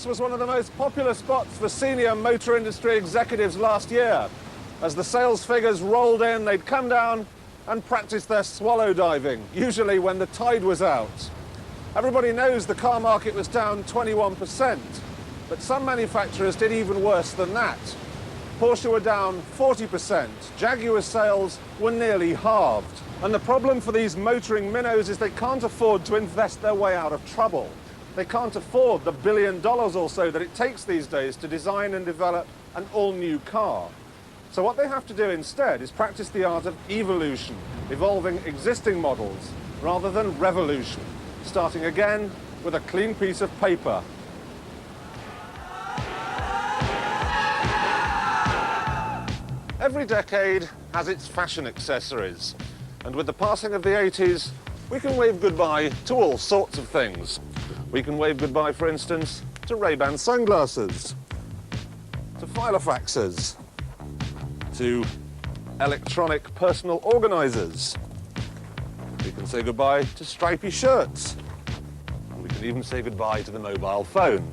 was one of the most popular spots for senior motor industry executives last year. As the sales figures rolled in, they'd come down and practice their swallow diving, usually when the tide was out. Everybody knows the car market was down 21%, but some manufacturers did even worse than that. Porsche were down 40%, Jaguar sales were nearly halved. And the problem for these motoring minnows is they can't afford to invest their way out of trouble. They can't afford the $1 billion or so that it takes these days to design and develop an all-new car. So what they have to do instead is practice the art of evolution, evolving existing models rather than revolution, starting again with a clean piece of paper. Every decade has its fashion accessories, and with the passing of the 80s, we can wave goodbye to all sorts of things. We can wave goodbye, for instance, to Ray-Ban sunglasses, to filofaxes, to electronic personal organisers. We can say goodbye to stripy shirts. We can even say goodbye to the mobile phone.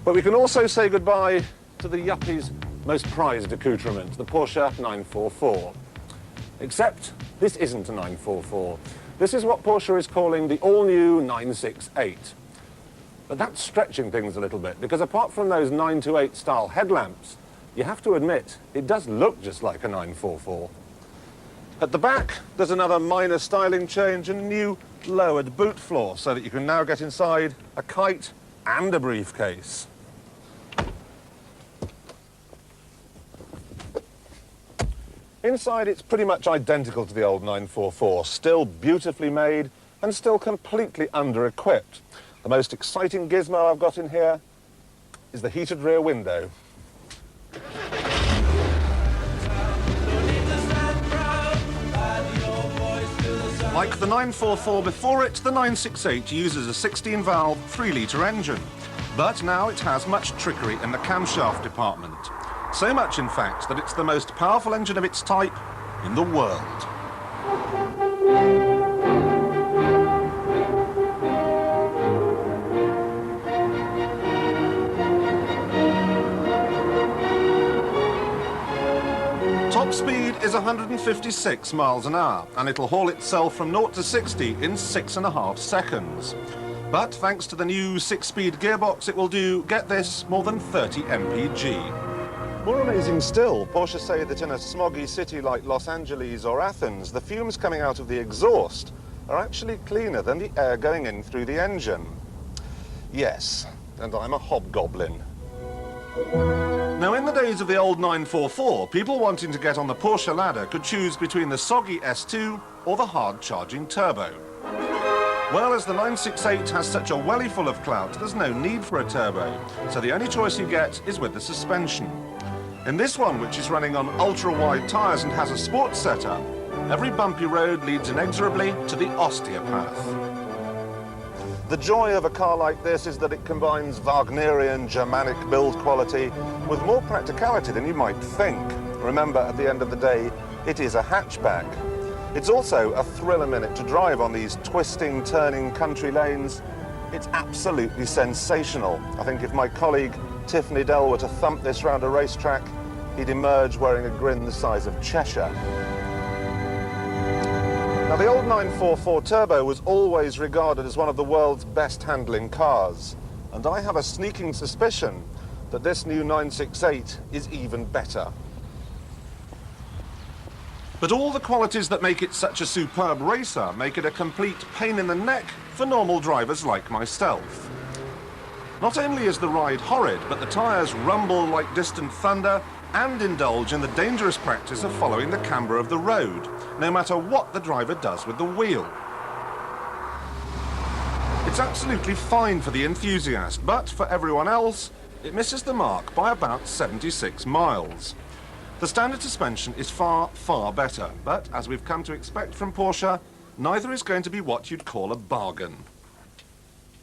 But we can also say goodbye to the yuppie's most prized accoutrement, the Porsche 944. Except this isn't a 944. This is what Porsche is calling the all-new 968. But that's stretching things a little bit, because apart from those 928 style headlamps, you have to admit, it does look just like a 944. At the back, there's another minor styling change and a new lowered boot floor, so that you can now get inside a kite and a briefcase. Inside, it's pretty much identical to the old 944, still beautifully made and still completely under-equipped. The most exciting gizmo I've got in here is the heated rear window. Like the 944 before it, the 968 uses a 16-valve, 3-litre engine. But now it has much trickery in the camshaft department. So much, in fact, that it's the most powerful engine of its type in the world. Top speed is 156 miles an hour, and it'll haul itself from 0 to 60 in 6.5 seconds. But thanks to the new 6-speed gearbox, it will do, get this, more than 30 mpg. More amazing still, Porsche say that in a smoggy city like Los Angeles or Athens, the fumes coming out of the exhaust are actually cleaner than the air going in through the engine. Yes, and I'm a hobgoblin. Now, in the days of the old 944, people wanting to get on the Porsche ladder could choose between the soggy S2 or the hard-charging turbo. Well, as the 968 has such a welly full of clout, there's no need for a turbo, so the only choice you get is with the suspension. In this one, which is running on ultra-wide tyres and has a sports setup, every bumpy road leads inexorably to the osteopath. The joy of a car like this is that it combines Wagnerian Germanic build quality with more practicality than you might think. Remember, at the end of the day, it is a hatchback. It's also a thrill a minute to drive on these twisting, turning country lanes. It's absolutely sensational. I think if my colleague Tiffany Dell were to thump this round a racetrack, he'd emerge wearing a grin the size of Cheshire. Now, the old 944 Turbo was always regarded as one of the world's best handling cars, and I have a sneaking suspicion that this new 968 is even better. But all the qualities that make it such a superb racer make it a complete pain in the neck for normal drivers like myself. Not only is the ride horrid, but the tyres rumble like distant thunder and indulge in the dangerous practice of following the camber of the road, no matter what the driver does with the wheel. It's absolutely fine for the enthusiast, but for everyone else, it misses the mark by about 76 miles. The standard suspension is far, far better, but as we've come to expect from Porsche, neither is going to be what you'd call a bargain.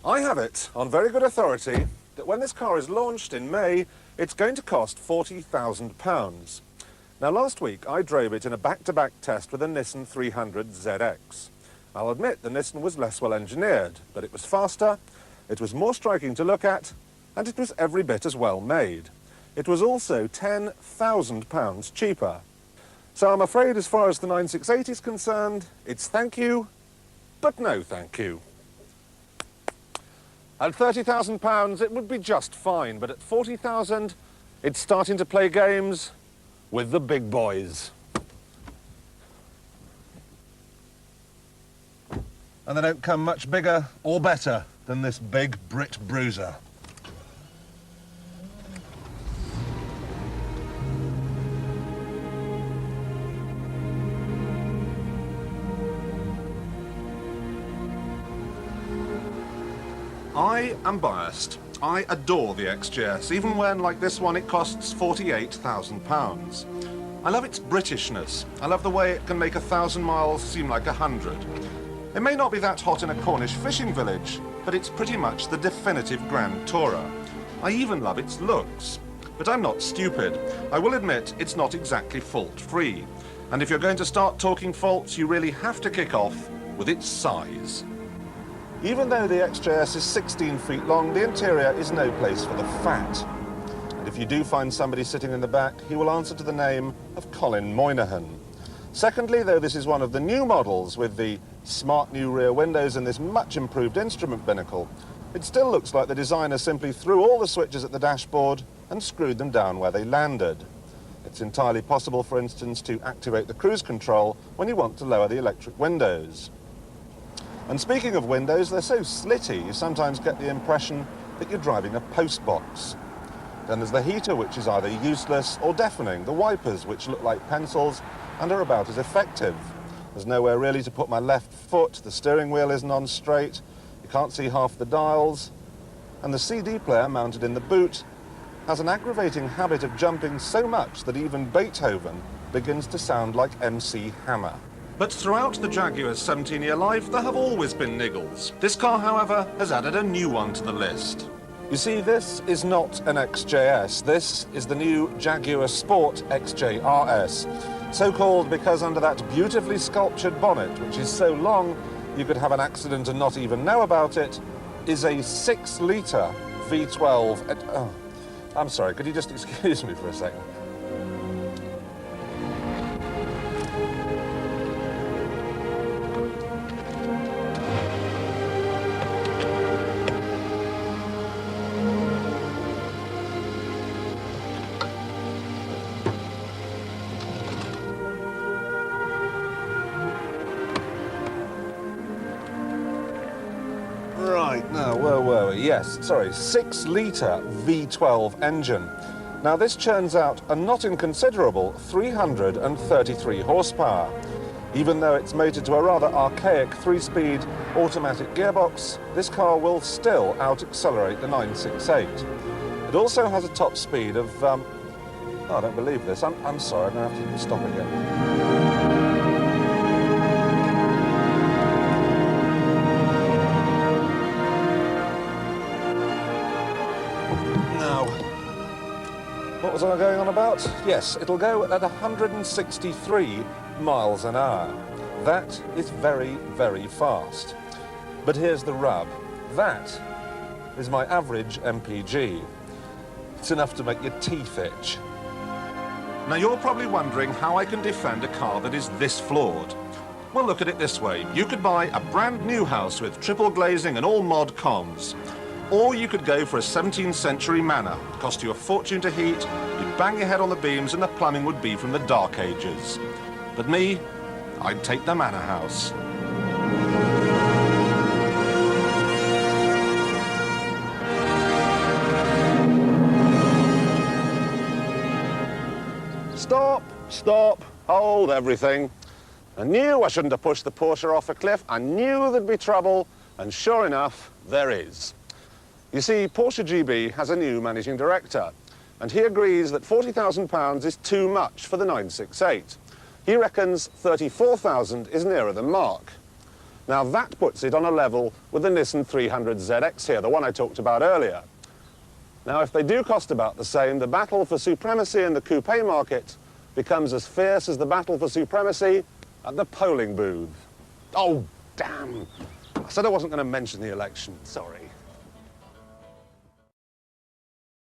I have it on very good authority that when this car is launched in May, it's going to cost £40,000. Now, last week I drove it in a back-to-back test with a Nissan 300 ZX. I'll admit the Nissan was less well engineered, but it was faster, it was more striking to look at, and it was every bit as well made. It was also £10,000 cheaper. So I'm afraid as far as the 968 is concerned, it's thank you, but no thank you. At £30,000 it would be just fine, but at 40,000 it's starting to play games with the big boys. And they don't come much bigger or better than this big Brit bruiser. I am biased. I adore the XJS, even when, like this one, it costs £48,000. I love its Britishness. I love the way it can make 1,000 miles seem like 100. It may not be that hot in a Cornish fishing village, but it's pretty much the definitive Grand Tourer. I even love its looks. But I'm not stupid. I will admit it's not exactly fault-free. And if you're going to start talking faults, you really have to kick off with its size. Even though the XJS is 16 feet long, the interior is no place for the fat. And if you do find somebody sitting in the back, he will answer to the name of Colin Moynihan. Secondly, though this is one of the new models with the smart new rear windows and this much improved instrument binnacle, it still looks like the designer simply threw all the switches at the dashboard and screwed them down where they landed. It's entirely possible, for instance, to activate the cruise control when you want to lower the electric windows. And speaking of windows, they're so slitty, you sometimes get the impression that you're driving a postbox. Then there's the heater, which is either useless or deafening, the wipers, which look like pencils and are about as effective. There's nowhere really to put my left foot, the steering wheel isn't on straight, you can't see half the dials, and the CD player mounted in the boot has an aggravating habit of jumping so much that even Beethoven begins to sound like MC Hammer. But throughout the Jaguar's 17-year life, there have always been niggles. This car, however, has added a new one to the list. You see, this is not an XJS. This is the new Jaguar Sport XJRS. So called because under that beautifully sculptured bonnet, which is so long you could have an accident and not even know about it, is a 6-litre V12. I'm sorry, could you just excuse me for a second? Right, now, where were we? Yes, sorry, 6-litre V12 engine. Now, this churns out a not inconsiderable 333 horsepower. Even though it's mated to a rather archaic 3-speed automatic gearbox, this car will still out-accelerate the 968. It also has a top speed of, oh, I don't believe this. I'm sorry, I'm going to have to stop again. What was I going on about? Yes, it'll go at 163 miles an hour. That is very, very fast. But here's the rub. That is my average MPG. It's enough to make your teeth itch. Now, you're probably wondering how I can defend a car that is this flawed. Well, look at it this way. You could buy a brand new house with triple glazing and all mod cons. Or you could go for a 17th century manor. It'd cost you a fortune to heat, you'd bang your head on the beams and the plumbing would be from the Dark Ages. But me, I'd take the manor house. Stop, stop, hold everything. I knew I shouldn't have pushed the Porsche off a cliff. I knew there'd be trouble, and sure enough, there is. You see, Porsche GB has a new managing director, and he agrees that £40,000 is too much for the 968. He reckons 34,000 is nearer the mark. Now that puts it on a level with the Nissan 300ZX here, the one I talked about earlier. Now if they do cost about the same, the battle for supremacy in the coupe market becomes as fierce as the battle for supremacy at the polling booth. Oh, damn! I said I wasn't going to mention the election, sorry.